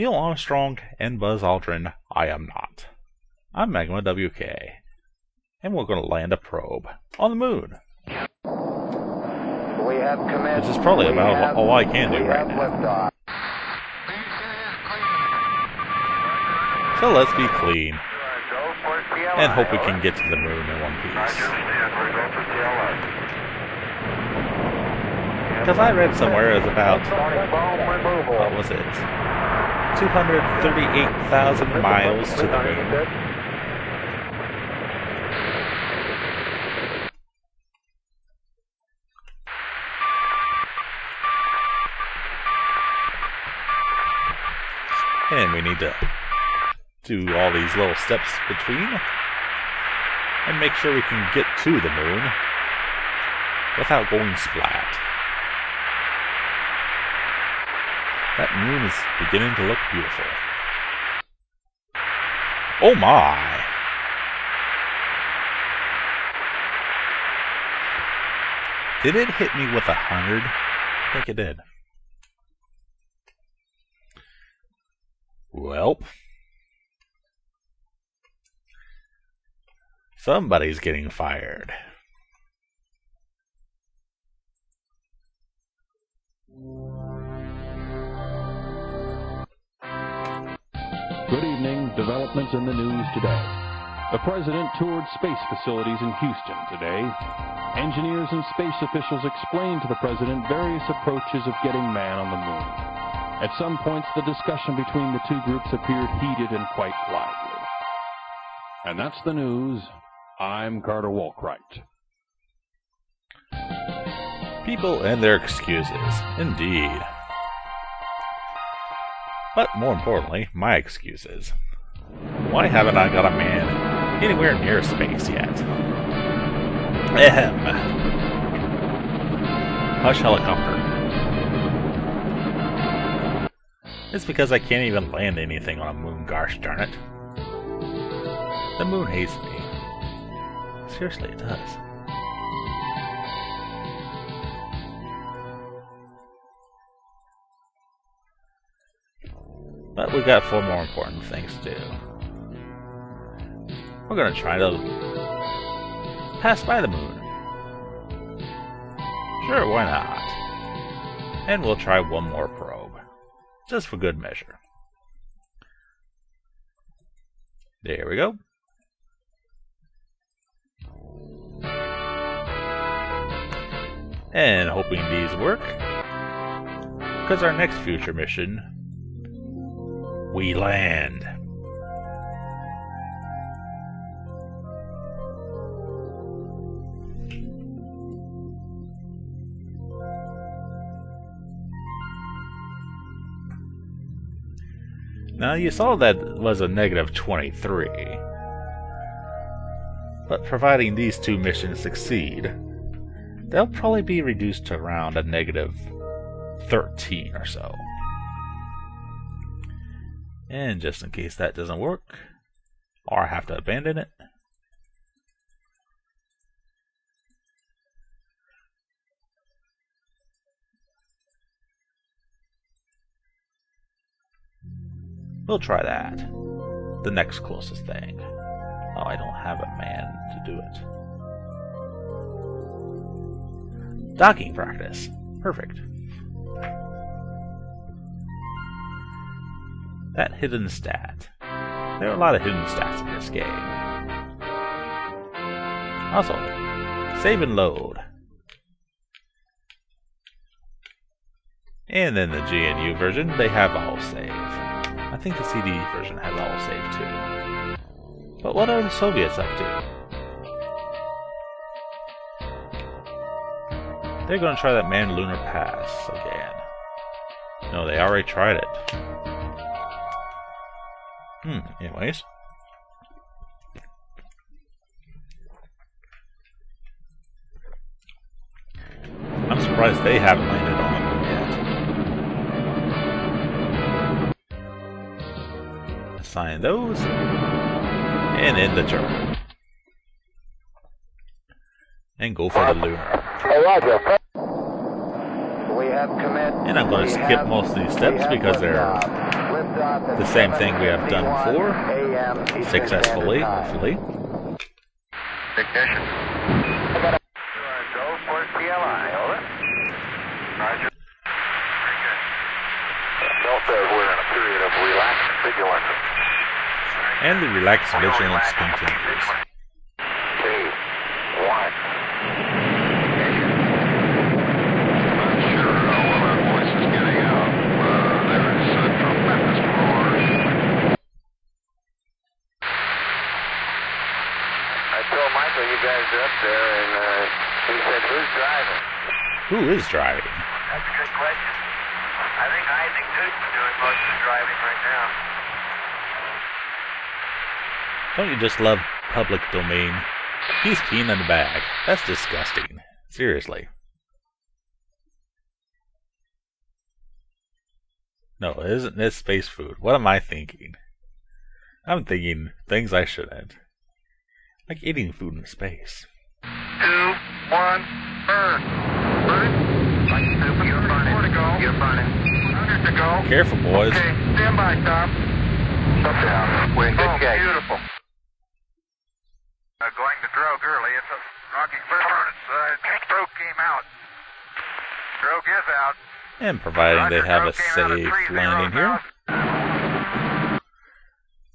Neil Armstrong and Buzz Aldrin, I am not. I'm Magma WK, and we're going to land a probe on the moon. Which is probably about all I can do right now. So let's be clean, and hope we can get to the moon in one piece. Because I read somewhere it was about, what was it, 238,000 miles to the moon. And we need to do all these little steps between and make sure we can get to the moon without going splat. That moon is beginning to look beautiful. Oh my! Did it hit me with 100? I think it did. Well, somebody's getting fired. Good evening. Developments in the news today. The President toured space facilities in Houston today. Engineers and space officials explained to the President various approaches of getting man on the moon. At some points, the discussion between the two groups appeared heated and quite lively. And that's the news. I'm Carter Walkwright. People and their excuses, indeed. But more importantly, my excuses. Why haven't I got a man anywhere near space yet? Ahem. Hush, helicopter. It's because I can't even land anything on a moon, gosh darn it. The moon hates me. Seriously, it does. But we've got 4 more important things to do. We're going to try to pass by the moon. Sure, why not? And we'll try one more probe. Just for good measure. There we go. And hoping these work, because our next future mission, we land. Now you saw that was a negative 23. But providing these 2 missions succeed, they'll probably be reduced to around a negative 13 or so. And just in case that doesn't work, or I have to abandon it, we'll try that. The next closest thing. Oh, I don't have a man to do it. Docking practice. Perfect. That hidden stat. There are a lot of hidden stats in this game. Also, save and load. And then the GNU version, they have autosave. I think the CD version has autosave too. But what are the Soviets up to? They're going to try that manned lunar pass again. No, they already tried it. Anyways. I'm surprised they haven't landed on it yet. Assign those. And end the turn. And go for the lunar. And I'm going to skip most of these steps because they're The same thing we have done before, successfully, hopefully. Ignition. Go for CLI, over. Roger. Very good. Bell says we're in a period of relaxed vigilance. And the relaxed vigilance continues. 2, 1. You guys are up there, and he said, who's driving? Who is driving? That's a good question. I think Isaac Newton's doing most of the driving right now. Don't you just love public domain? He's peeing in the bag. That's disgusting. Seriously. No, isn't this space food? What am I thinking? I'm thinking things I shouldn't. Like eating food in space. 2, 1, burn. Burn. Like super. You're burning. 4 to go. You're burning. 100 to go. Careful, boys. Okay, stand by, Tom. Shut down. We're in good shape. Beautiful. Going to drogue early. It's a rocky burn. Drogue came out. Drogue is out. And providing they have a safe landing here.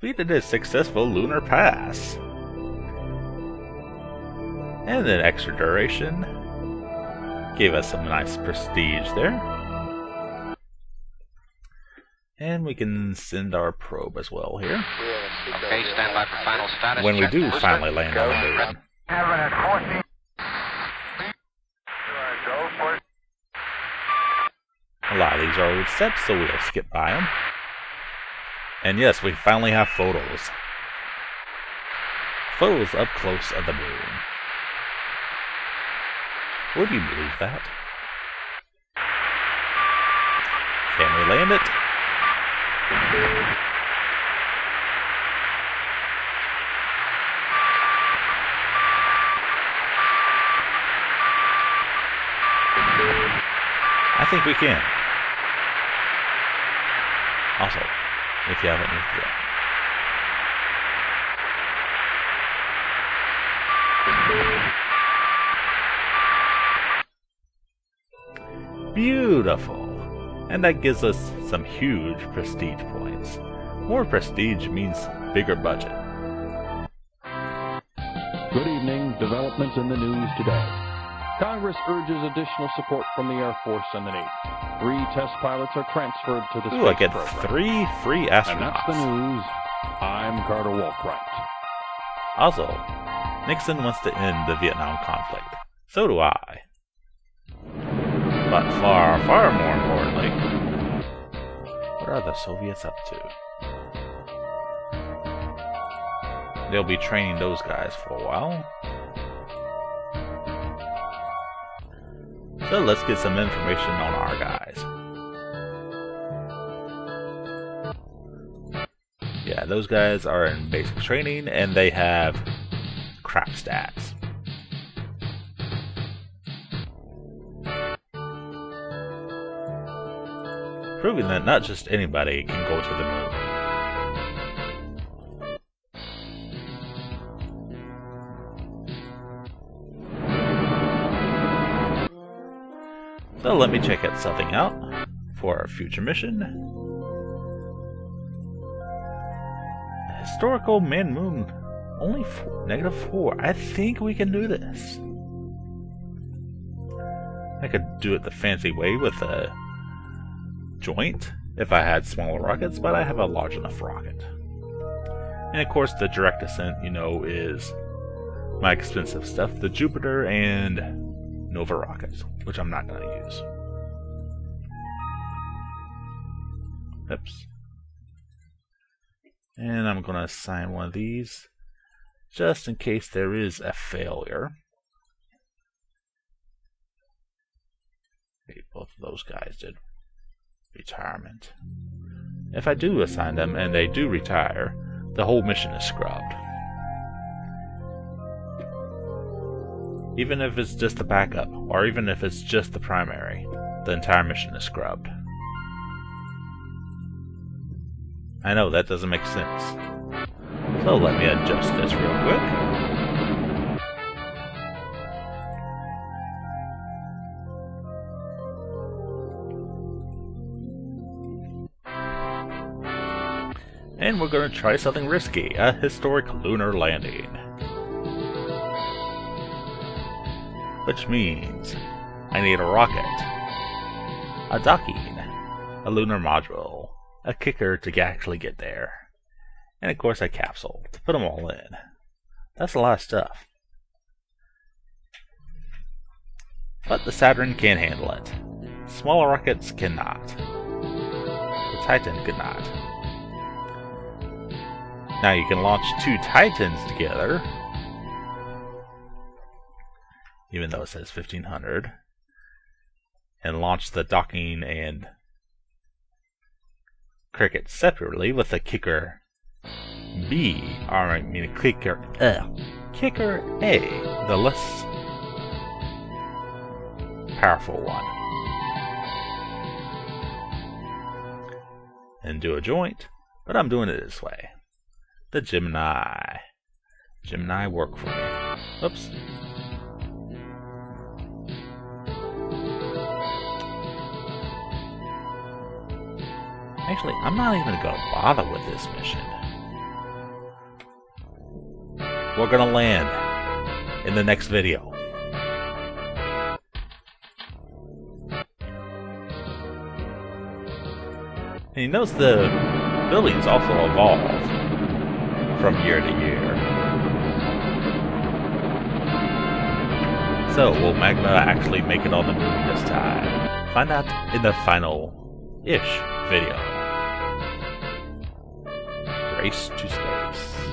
We did a successful lunar pass. And an extra duration. Gave us some nice prestige there. And we can send our probe as well here. Okay, stand by for final status. When we do finally land on the moon. Having at 14. Go for it. A lot of these are old steps, so we'll skip by them. And yes, we finally have photos. Photos up close of the moon. Would you believe that? Can we land it? I think we can. Also, if you haven't moved yet. Beautiful. And that gives us some huge prestige points. More prestige means bigger budget. Good evening. Developments in the news today. Congress urges additional support from the Air Force and the Navy. 3 test pilots are transferred to the Ooh, I space get program. 3 free And that's the astronauts. news. I'm Carter Walkwright. Also, Nixon wants to end the Vietnam conflict. So do I. But far, far more importantly, what are the Soviets up to? They'll be training those guys for a while. So let's get some information on our guys. Yeah, those guys are in basic training and they have crap stats. Proving that not just anybody can go to the moon. So let me check something out for our future mission. Historical man-moon, only -4. I think we can do this. I could do it the fancy way with a joint if I had smaller rockets, but I have a large enough rocket. And of course the direct descent, you know, is my expensive stuff, the Jupiter and Nova rockets, which I'm not going to use. Oops. And I'm going to assign one of these just in case there is a failure. Okay, both of those guys did retirement. If I do assign them and they do retire, the whole mission is scrubbed. Even if it's just the backup, or even if it's just the primary, the entire mission is scrubbed. I know, that doesn't make sense. So let me adjust this real quick. And we're going to try something risky, a historic lunar landing. Which means I need a rocket, a docking, a lunar module, a kicker to actually get there, and of course a capsule to put them all in. That's a lot of stuff. But the Saturn can handle it. Smaller rockets cannot. The Titan could not. Now you can launch 2 Titans together, even though it says 1500, and launch the docking and cricket separately with the kicker B, or I mean kicker A, the less powerful one, and do a joint. But I'm doing it this way. The Gemini work for me. Oops. Actually, I'm not even going to bother with this mission. We're going to land in the next video. And you notice the buildings also evolve from year to year. So, will Magma actually make it on the moon this time? Find out in the final-ish video. Race to space.